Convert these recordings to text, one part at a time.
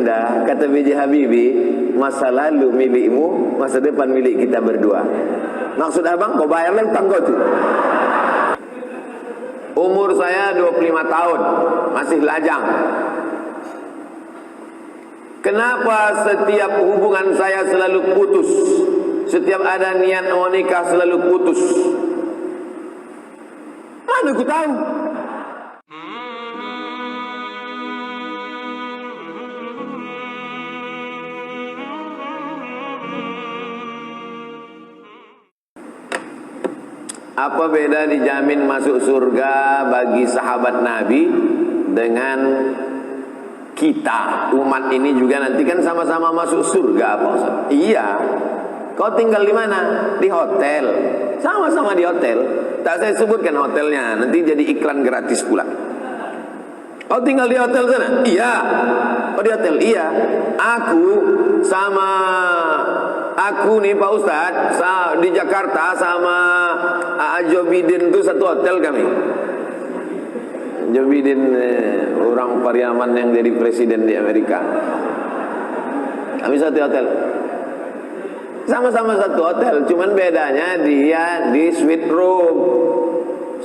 Anda, kata B.J. Habibie, masa lalu milikmu, masa depan milik kita berdua. Maksud abang, kau bayarlah utang kau tu. Umur saya 25 tahun, masih lajang. Kenapa setiap hubungan saya selalu putus? Setiap ada niat mau nikah selalu putus. Mana aku tahu? Apa beda dijamin masuk surga bagi sahabat Nabi dengan kita umat ini juga nanti kan sama-sama masuk surga, Pak Ustaz? Iya. Kau tinggal di mana? Di hotel. Sama-sama di hotel. Tak saya sebutkan hotelnya, nanti jadi iklan gratis pula. Kau tinggal di hotel sana? Iya. Oh di hotel? Iya. Aku nih Pak Ustaz di Jakarta sama Joe Biden itu satu hotel kami. Joe Biden orang parlemen yang jadi presiden di Amerika. Kami satu hotel. Sama-sama satu hotel, cuman bedanya dia di suite room.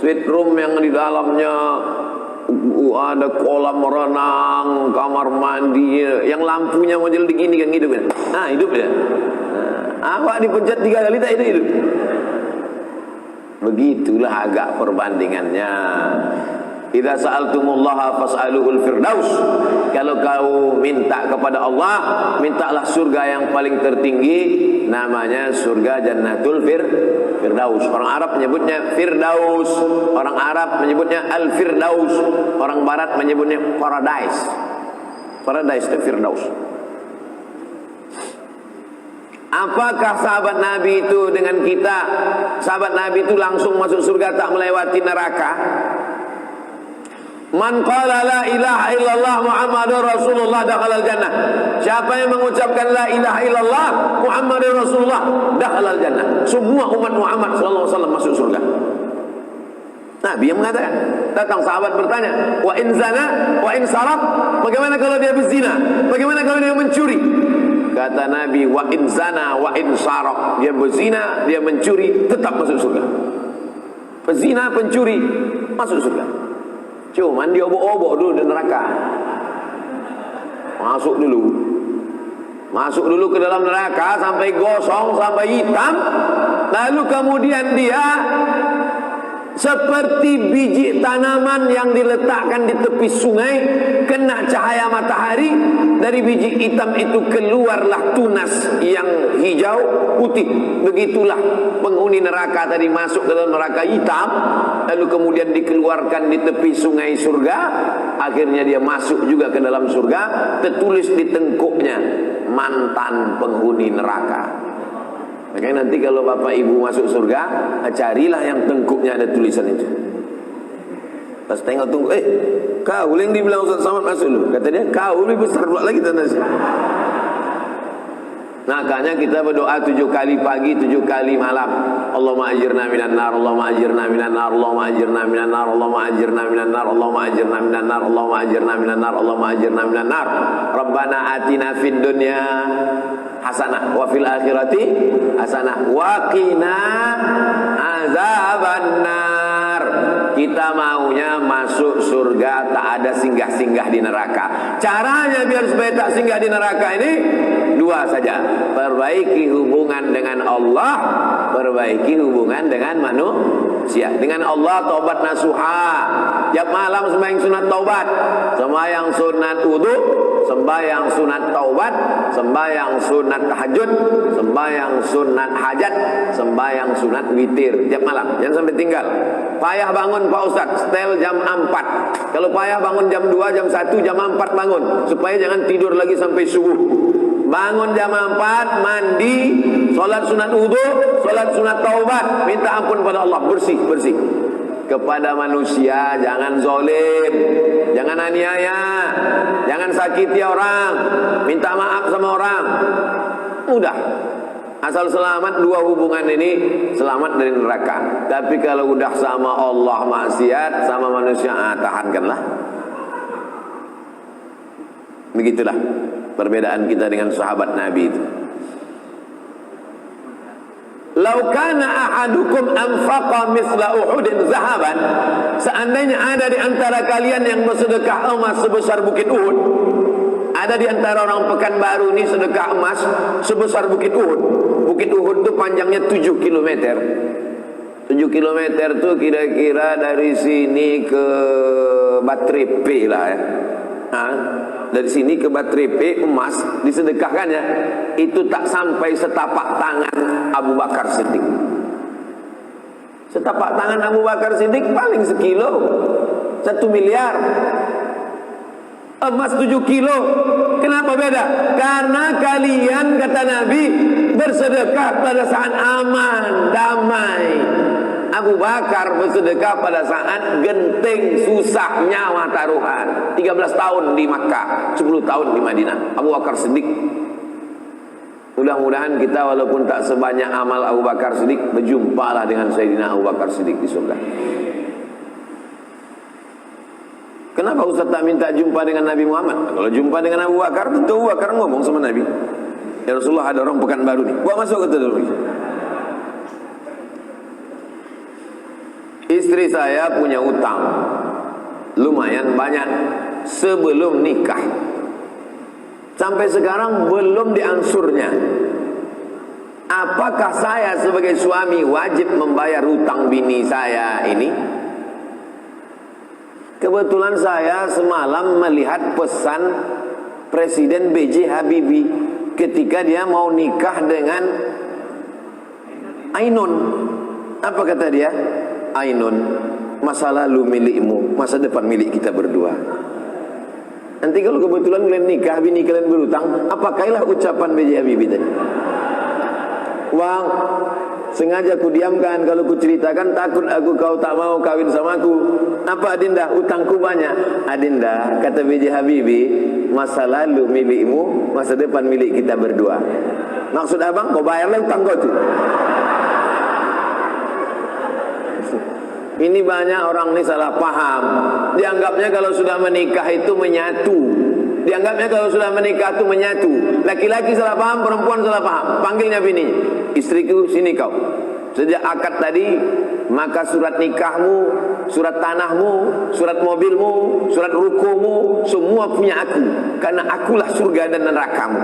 Suite room yang di dalamnya ada kolam renang, kamar mandi, yang lampunya model begini kan hidup. Nah, hidup ya. Apa dipencet 3 kali tak hidup? Begitulah agak perbandingannya. Idza sa'altumullaha fas'aluhul firdaus. Kalau kau minta kepada Allah, mintalah surga yang paling tertinggi, namanya surga Jannatul Firdaus. Orang Arab menyebutnya Firdaus, orang Arab menyebutnya Al-Firdaus, orang Barat menyebutnya Paradise. Paradise itu Firdaus. Apakah sahabat Nabi itu dengan kita? Sahabat Nabi itu langsung masuk surga tak melewati neraka? Man qala la ilaha illallah Muhammadur Rasulullah dakhalal jannah. Siapa yang mengucapkan la ilaha illallah Muhammadur Rasulullah dakhalal jannah. Semua umat Muhammad sallallahu alaihi wasallam masuk surga. Nabi yang mengatakan. Datang sahabat bertanya, wa in zana wa in saraq, bagaimana kalau dia berzina? Bagaimana kalau dia mencuri? Kata Nabi, wa in zana wa in saraq, dia berzina, dia mencuri, tetap masuk surga. Pezina, pencuri masuk surga. Cuman dia obok-obok dulu di neraka. Masuk dulu ke dalam neraka sampai gosong, sampai hitam. Lalu kemudian dia seperti biji tanaman yang diletakkan di tepi sungai, kena cahaya matahari, dari biji hitam itu keluarlah tunas yang hijau putih. Begitulah penghuni neraka tadi masuk ke dalam neraka hitam, lalu kemudian dikeluarkan di tepi sungai surga. Akhirnya dia masuk juga ke dalam surga, tertulis di tengkuknya mantan penghuni neraka. Makanya nanti kalau bapak ibu masuk surga, carilah yang tengkuknya ada tulisan itu. Pas tengok tunggu, kau yang dibilang Ustaz Samad masuk lu. Kata dia, kau lebih besar pula lagi tanda sih. Makanya kita berdoa 7 kali pagi, 7 kali malam. Allahumma ajirna minan nar, Allahumma ajirna minan nar, Allahumma ajirna minan nar, Allahumma ajirna minan nar, Allahumma ajirna minan nar, Allahumma ajirna minan nar, Allahumma ajirna minan nar. Rabbana atina fid dunya hasanah wa fil akhirati hasanah wa qina azabannar. Kita maunya masuk surga, tak ada singgah-singgah di neraka. Caranya biar supaya tak singgah di neraka ini 2 saja. Perbaiki hubungan dengan Allah, perbaiki hubungan dengan manusia. Dengan Allah taubat nasuha. Tiap malam sembahyang sunat taubat, sembahyang sunat wudu, sembahyang sunat taubat, sembahyang sunat tahajud, sembahyang sunat hajat, sembahyang sunat witir tiap malam. Jangan sampai tinggal. Payah bangun Pak Ustaz, setel jam 4. Kalau payah bangun jam 2, jam 1, jam 4 bangun, supaya jangan tidur lagi sampai subuh. Bangun jam 4, mandi, solat sunat wudu, solat sunat taubat, minta ampun pada Allah, bersih. Kepada manusia jangan zalim, jangan aniaya, jangan sakiti orang, minta maaf sama orang. Mudah. Asal selamat 2 hubungan ini, selamat dari neraka. Tapi kalau udah sama Allah maksiat, sama manusia, tahankanlah. Begitulah. perbedaan kita dengan sahabat Nabi itu. Lau kana ahadukum anfaqa misla Uhudin zahaban, seandainya ada di antara kalian yang bersedekah emas sebesar bukit Uhud, ada di antara orang Pekanbaru ini sedekah emas sebesar bukit Uhud. Bukit Uhud itu panjangnya 7 km. 7 km itu kira-kira dari sini ke Batrepe lah ya. Dari sini ke Batrepe emas disedekahkan ya, itu tak sampai setapak tangan Abu Bakar Siddiq. Setapak tangan Abu Bakar Siddiq paling sekilo, 1 miliar. Emas 7 kilo. Kenapa beda? Karena kalian, kata Nabi, bersedekah pada saat aman, damai. Abu Bakar bersedekah pada saat genting, susah, nyawa taruhan. 13 tahun di Makkah, 10 tahun di Madinah. Abu Bakar Siddiq. Mudah-mudahan kita walaupun tak sebanyak amal Abu Bakar Siddiq, berjumpalah dengan Sayyidina Abu Bakar Siddiq di surga. Kenapa Ustaz tak minta jumpa dengan Nabi Muhammad? Kalau jumpa dengan Abu Bakar, tentu Abu Bakar ngomong sama Nabi. Ya Rasulullah, ada orang Pekanbaru nih, bawa masuk ke dulu. Istri saya punya utang lumayan banyak sebelum nikah. Sampai sekarang belum diansurnya. Apakah saya sebagai suami wajib membayar utang bini saya ini? Kebetulan saya semalam melihat pesan Presiden B.J. Habibie ketika dia mau nikah dengan Ainun. Apa kata dia? Ainun, masa lalu milikmu, masa depan milik kita berdua. Nanti kalau kebetulan kalian nikah, bini kalian berutang, apakahlah ucapan B.J. Habibie tadi? Wang, sengaja ku diamkan, kalau ku ceritakan takut aku kau tak mau kawin sama aku. Apa Adinda? Utangku banyak. Adinda, kata B.J. Habibie, masa lalu milikmu, masa depan milik kita berdua. Maksud abang, kau bayarlah utang kau tu. Ini banyak orang ini salah paham. Dianggapnya kalau sudah menikah itu menyatu. Dianggapnya kalau sudah menikah itu menyatu. Laki-laki salah paham, perempuan salah paham. Panggilnya bininya, istriku sini kau. Sejak akad tadi, maka surat nikahmu, surat tanahmu, surat mobilmu, surat rukomu, semua punya aku. Karena akulah surga dan nerakamu.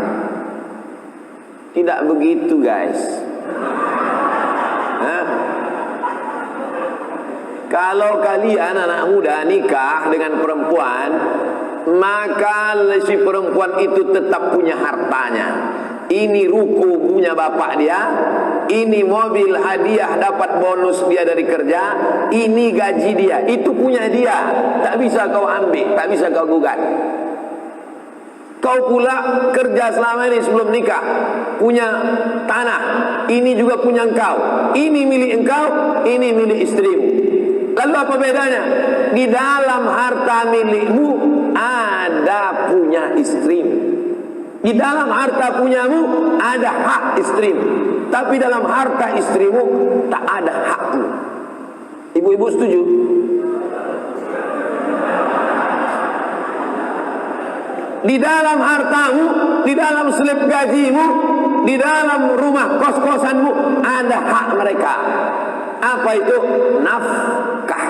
Tidak begitu guys. Kalau kalian anak muda nikah dengan perempuan, maka si perempuan itu tetap punya hartanya. Ini ruko punya bapak dia, ini mobil hadiah dapat bonus dia dari kerja, ini gaji dia, itu punya dia. Tak bisa kau ambil, tak bisa kau gugat. Kau pula kerja selama ini sebelum nikah, punya tanah, ini juga punya engkau. Ini milik engkau, ini milik istrimu. Lalu apa bedanya? Di dalam harta milikmu ada punya istrimu. Di dalam harta punyamu ada hak istrimu. Tapi dalam harta istrimu tak ada hakmu. Ibu-ibu setuju? Di dalam hartamu, di dalam slip gajimu, di dalam rumah kos-kosanmu ada hak mereka. Apa itu? Nafkah.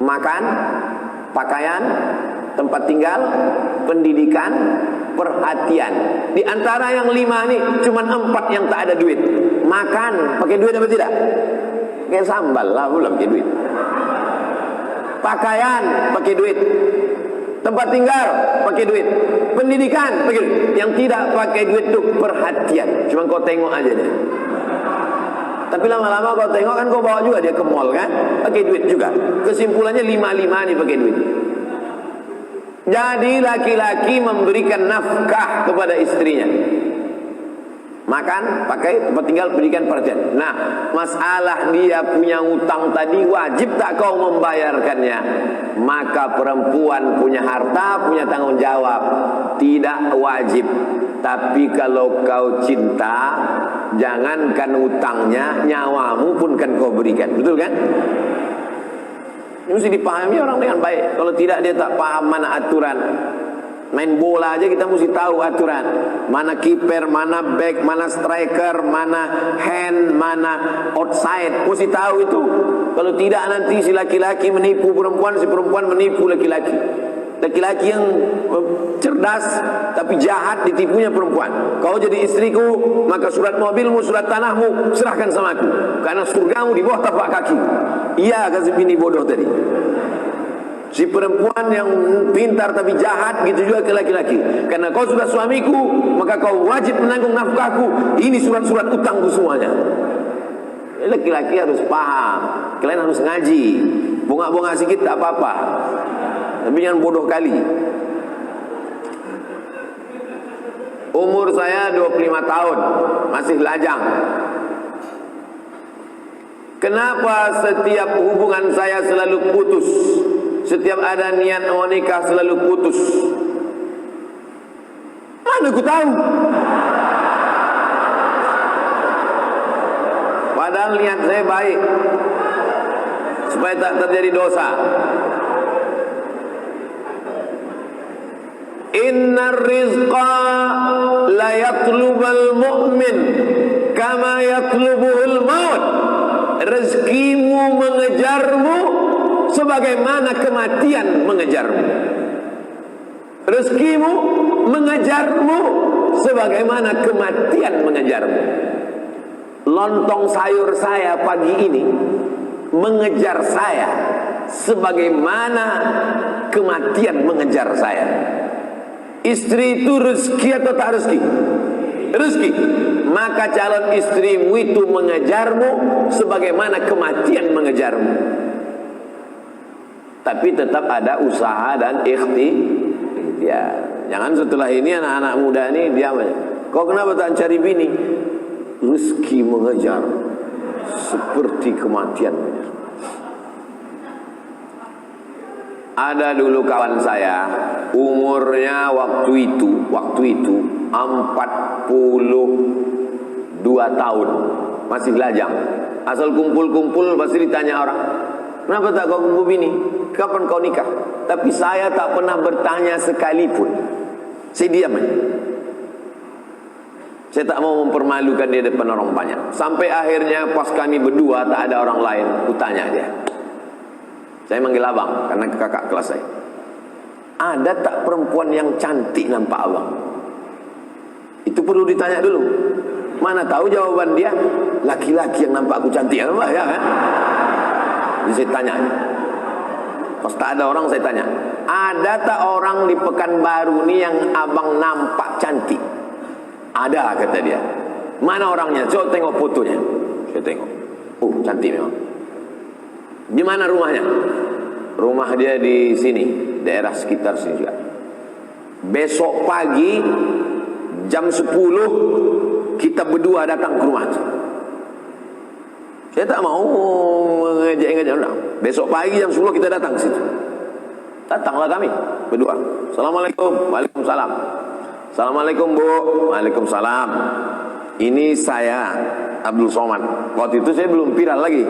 Makan, pakaian, tempat tinggal, pendidikan, perhatian. Di antara yang 5 ini cuma 4 yang tak ada duit. Makan, pakai duit apa tidak? Pakai sambal lah, belum pakai duit. Pakaian, pakai duit. Tempat tinggal, pakai duit. Pendidikan, pakai duit. Yang tidak pakai duit itu perhatian. Cuma kau tengok aja deh. Tapi lama-lama kau tengok kan, kau bawa juga dia ke mall kan, pakai duit juga. Kesimpulannya 5-5 nih pakai duit. Jadi laki-laki memberikan nafkah kepada istrinya. Makan, pakai, tempat tinggal, pendidikan, perhatian. Nah, masalah dia punya utang tadi, wajib tak kau membayarkannya? Maka perempuan punya harta, punya tanggung jawab. Tidak wajib. Tapi kalau kau cinta, jangankan utangnya, nyawamu pun kan kau berikan. Betul kan? Ini mesti dipahami orang dengan baik. Kalau tidak, dia tak paham mana aturan. Main bola aja kita mesti tahu aturan. Mana kiper, mana back, mana striker, mana hand, mana outside. Mesti tahu itu. Kalau tidak nanti si laki-laki menipu perempuan, si perempuan menipu laki-laki. Laki-laki yang cerdas tapi jahat ditipunya perempuan. Kau jadi istriku, maka surat mobilmu, surat tanahmu serahkan sama aku. Karena surgamu di bawah tapak kaki. Iya, kasih bini bodoh tadi. Si perempuan yang pintar tapi jahat, gitu juga ke laki-laki. Karena kau sudah suamiku, maka kau wajib menanggung nafkahku. Ini surat-surat utangku semuanya. Laki-laki harus paham. Kalian harus ngaji. Bongak-bongak sedikit tak apa-apa, tapi jangan bodoh kali. Umur saya 25 tahun, masih lajang. Kenapa setiap hubungan saya selalu putus? Setiap ada niat mau nikah selalu putus. Mana aku tahu? Padahal niat saya baik, supaya tak terjadi dosa. Innar rizqa la yatlubul mu'min kama yatlubuhul maut. Rezekimu mengejarmu sebagaimana kematian mengejarmu. Rezekimu mengejarmu sebagaimana kematian mengejarmu. Lontong sayur saya pagi ini mengejar saya sebagaimana kematian mengejar saya. Istri itu rezeki atau tak rezeki? Rezeki. Maka calon istrimu itu mengejarmu sebagaimana kematian mengejarmu. Tapi tetap ada usaha dan ikhtiar. Jangan setelah ini anak-anak muda ini diam aja. Kau kenapa tak cari bini? Rezeki mengejar seperti kematian mengejar. Ada dulu kawan saya, umurnya waktu itu 42 tahun, masih lajang. Asal kumpul-kumpul pasti ditanya orang, kenapa tak kau kumpul bini? Kapan kau nikah? Tapi saya tak pernah bertanya sekalipun. Saya diam aja. Saya tak mau mempermalukan dia depan orang banyak. Sampai akhirnya pas kami berdua tak ada orang lain, aku tanya dia. Saya manggil abang karena kakak kelas saya. Ada tak perempuan yang cantik nampak abang? Itu perlu ditanya dulu. Mana tahu jawaban dia, laki-laki yang nampak aku cantik, ya kan? Jadi saya tanya. Pas tak ada orang saya tanya, ada tak orang di Pekanbaru ni yang abang nampak cantik? Ada, kata dia. Mana orangnya? Coba tengok fotonya. Saya tengok. Oh, cantik memang. Di mana rumahnya? Rumah dia di sini, daerah sekitar sini juga. Besok pagi jam 10 kita berdua datang ke rumah. Saya tak mau ngejek-ngejek orang. Besok pagi jam 10 kita datang ke situ. Datanglah kami berdua. Assalamualaikum. Waalaikumsalam. Assalamualaikum Bu. Waalaikumsalam. Ini saya Abdul Somad. Waktu itu saya belum viral lagi.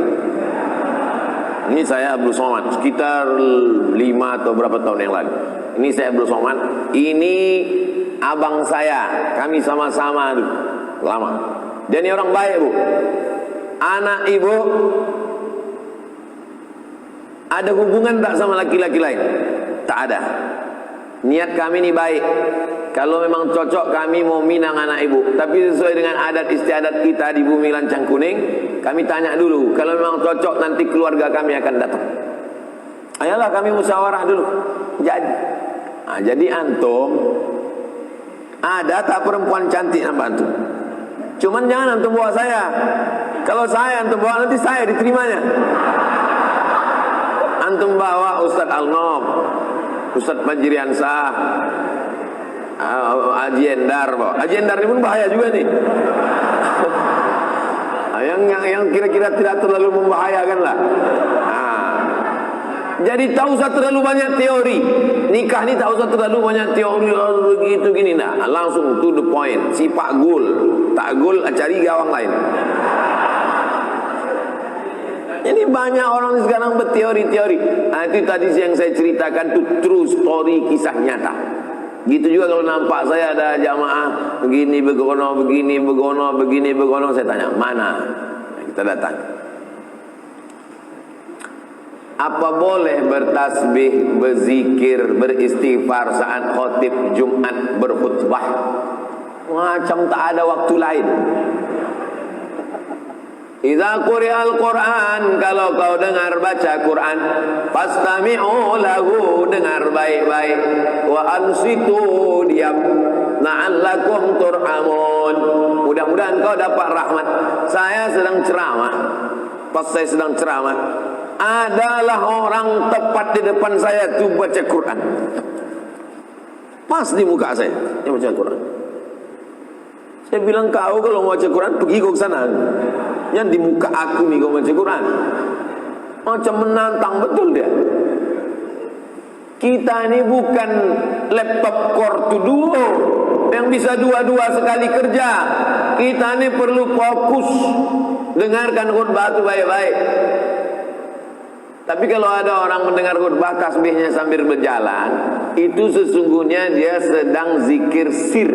Ini saya Abdul Somad, sekitar 5 atau berapa tahun yang lalu. Ini saya Abdul Somad. Ini abang saya, kami sama-sama lama. Dan ini orang baik Bu. Anak ibu ada hubungan tak sama laki-laki lain? Tak ada. Niat kami ini baik. Kalau memang cocok kami mau minang anak ibu. Tapi sesuai dengan adat istiadat kita di bumi lancang kuning, kami tanya dulu. Kalau memang cocok nanti keluarga kami akan datang. Ayolah kami musyawarah dulu. Jadi antum, ada tak perempuan cantik nampak antum? Cuman jangan antum bawa saya. Kalau saya antum bawa nanti saya diterimanya. Antum bawa Ustadz Al-Nob, Ustadz Majiriansah, Haji Endar, Haji Endar ini pun bahaya juga nih. Yang kira-kira tidak terlalu membahayakan lah. Jadi tak usah terlalu banyak teori. Nikah ni tak usah terlalu banyak teori begitu gini. Nah, langsung to the point. Sipak gol, tak gol cari gawang lain. Jadi banyak orang sekarang berteori-teori. Itu tadi yang saya ceritakan itu true story, kisah nyata. Gitu juga kalau nampak saya ada jamaah begini begono, begini begono, begini begono, saya tanya mana? Kita datang. Apa boleh bertasbih, berzikir, beristighfar saat khotib Jumat berkhutbah? Macam tak ada waktu lain. Idza quri'al Qur'an, kalau kau dengar baca Quran, fastami'u lahu, dengar baik-baik, wa ansitu, diam, la'allakum turhamun, mudah-mudahan kau dapat rahmat. Saya sedang ceramah, pas saya sedang ceramah, adalah orang tepat di depan saya tu baca Quran, pas di muka saya, dia baca Quran. Saya bilang, kau kalau mau baca Quran pergi kau ke sana. Yang di muka aku nih kau baca Quran. Macam menantang betul dia. Kita ini bukan laptop core to duo yang bisa dua-dua sekali kerja. Kita ini perlu fokus dengarkan khutbah itu baik-baik. Tapi kalau ada orang mendengar khutbah tasbihnya sambil berjalan, itu sesungguhnya dia sedang zikir sir.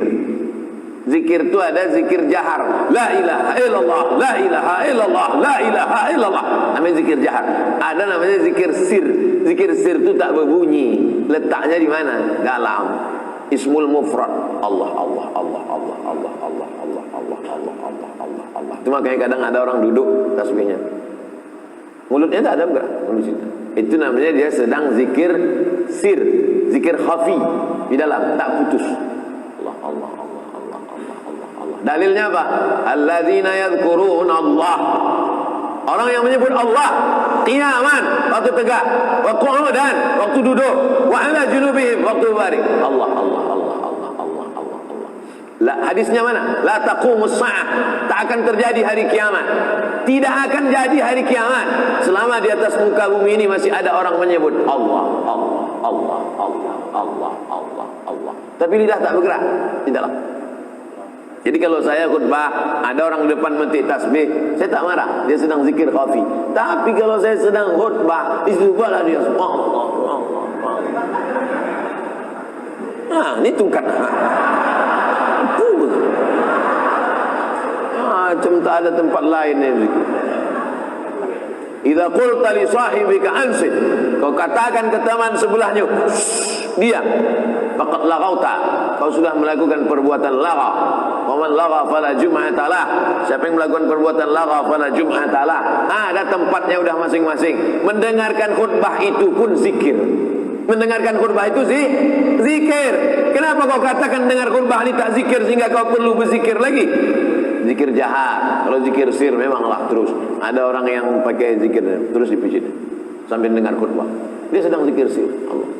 Zikir itu ada zikir jahar, la ilaha illallah, la ilaha illallah, la ilaha illallah, namanya zikir jahar. Ada namanya zikir sir. Zikir sir itu tak berbunyi. Letaknya di mana? Dalam ismul mufrad. Allah Allah Allah Allah Allah Allah Allah Allah Allah Allah Allah Allah. Itu makanya kadang ada orang duduk tasbihnya, mulutnya tak ada gerak. Itu namanya dia sedang zikir sir, zikir khafi di dalam, tak putus. Allah Allah Allah. Dalilnya apa? Alladzina yadhkuruna Allah. Orang yang menyebut Allah qiyaman, waktu tegak, wa qu'udan, waktu duduk, wa ala junubihim, waktu baring. Allah Allah Allah Allah Allah Allah Allah. La, hadisnya mana? La taqumus sa'ah, tak akan terjadi hari kiamat. Tidak akan jadi hari kiamat selama di atas muka bumi ini masih ada orang menyebut Allah Allah Allah Allah Allah Allah Allah. Tapi lidah tak bergerak di dalam. Jadi kalau saya khutbah, ada orang di depan metik tasbih, saya tak marah, dia sedang zikir khafi. Tapi kalau saya sedang khutbah, istighfarlah dia, Allah. Nah, ini tungkat. Macam tak ada tempat lain ni. Idza qulta li sahibika ansit, kau katakan ke teman sebelahnya, diam, faqad laghauta, kau sudah melakukan perbuatan lagha. Wa man lagha fala jum'ata lah, siapa yang melakukan perbuatan lagha fala jum'ata lah. Ada tempatnya udah masing-masing. Mendengarkan khutbah itu pun zikir. Mendengarkan khutbah itu zikir. Kenapa kau katakan dengar khutbah ini tak zikir sehingga kau perlu berzikir lagi? Zikir jahat. Kalau zikir sir memanglah terus. Ada orang yang pakai zikir terus dipijit sambil dengar khutbah. Dia sedang zikir sir. Allah.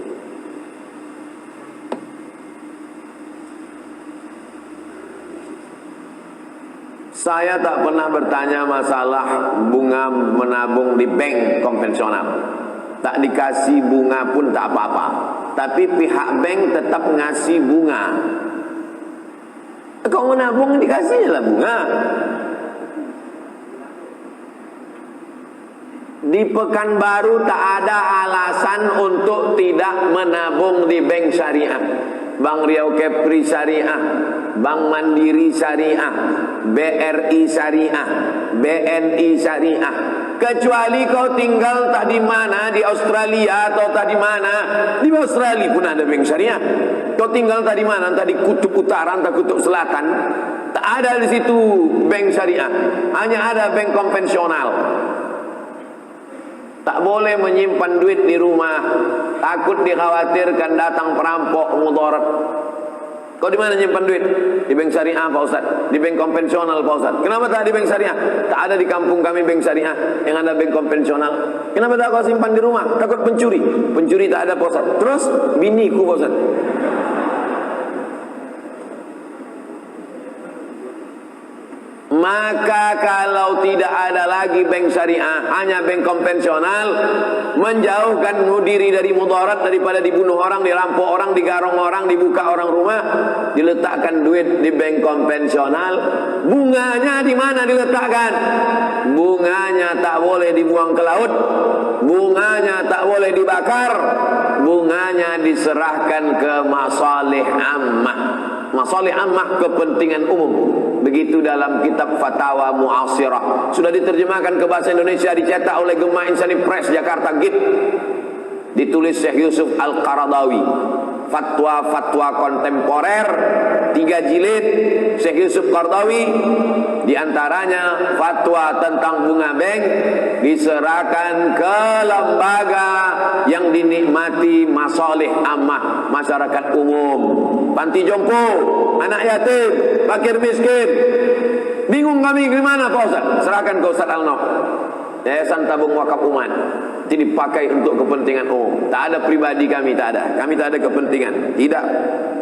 Saya tak pernah bertanya masalah bunga menabung di bank konvensional. Tak dikasih bunga pun tak apa-apa. Tapi pihak bank tetap ngasih bunga. Kau menabung dikasihnya lah bunga. Di Pekanbaru tak ada alasan untuk tidak menabung di bank syariah. Bank Riau Kepri Syariah, Bank Mandiri Syariah, BRI Syariah, BNI Syariah. Kecuali kau tinggal tak di mana, di Australia atau tak di mana. Di Australia pun ada bank syariah. Kau tinggal tak di mana, entah di kutub utara, entah kutub selatan, tak ada di situ bank syariah. Hanya ada bank konvensional. Tak boleh menyimpan duit di rumah, takut dikhawatirkan datang perampok mudarat. Kau di mana nyimpan duit? Di bank syariah Pak Ustaz, di bank konvensional Pak Ustaz. Kenapa tak di bank syariah? Tak ada di kampung kami bank syariah, yang ada bank konvensional. Kenapa tak kau simpan di rumah? Takut pencuri. Pencuri tak ada Pak Ustaz. Terus biniku Pak Ustaz. Maka kalau tidak ada lagi bank syariah, hanya bank konvensional, menjauhkan diri dari mudarat, daripada dibunuh orang, dirampok orang, digarong orang, dibuka orang rumah, diletakkan duit di bank konvensional. Bunganya di mana diletakkan? Bunganya tak boleh dibuang ke laut, bunganya tak boleh dibakar, bunganya bunganya diserahkan ke masalih ammah. Masalih ammah, kepentingan umum. Begitu dalam kitab Fatawa Mu'asirah. Sudah diterjemahkan ke bahasa Indonesia, dicetak oleh Gema Insani Press Jakarta GIP. Ditulis Syekh Yusuf Al-Qaradawi. Fatwa-fatwa kontemporer 3 jilid Syekh Yusuf Qaradawi. Di antaranya fatwa tentang bunga bank diserahkan ke lembaga yang dinikmati masalih ammah masyarakat umum. Panti jompo, anak yatim, fakir miskin. Bingung kami gimana Pak Ustaz? Serahkan ke Ustaz Al-Noh. Yayasan Tabung Wakaf Umat. Jadi dipakai untuk kepentingan umum. Tak ada pribadi kami, tak ada. Kami tak ada kepentingan. Tidak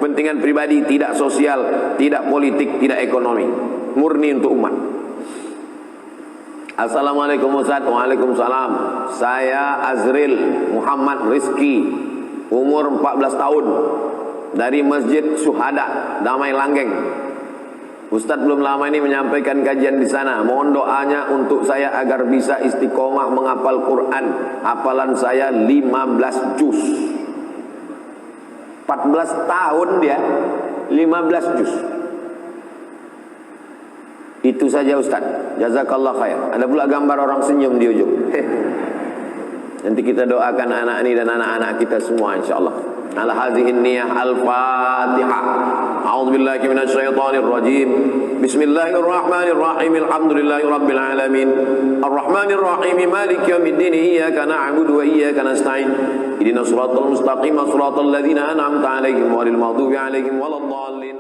kepentingan pribadi, tidak sosial, tidak politik, tidak ekonomi. Murni untuk umat. Assalamualaikum Ustaz. Waalaikumsalam. Saya Azril Muhammad Rizki, umur 14 tahun, dari Masjid Syuhada Damai Langgeng. Ustaz belum lama ini menyampaikan kajian di sana. Mohon doanya untuk saya agar bisa istiqomah menghafal Quran. Hafalan saya 15 juz. 14 tahun dia, 15 juz. Itu saja Ustaz. Jazakallah khair. Ada pula gambar orang senyum di ujung. Nanti kita doakan anak ini dan anak-anak kita semua insyaallah. Ala hadhihi niyah al-Fatihah. A'udzubillahi minasyaitonir rajim. Bismillahirrahmanirrahim. Alhamdulillahirabbil alamin. Arrahmanir rahim. Maliki yaumiddin. Iyyaka na'budu wa iyyaka nasta'in. Ihdinas siratal mustaqim. Siratal ladzina an'amta 'alaihim ghairil maghdubi 'alaihim waladdallin.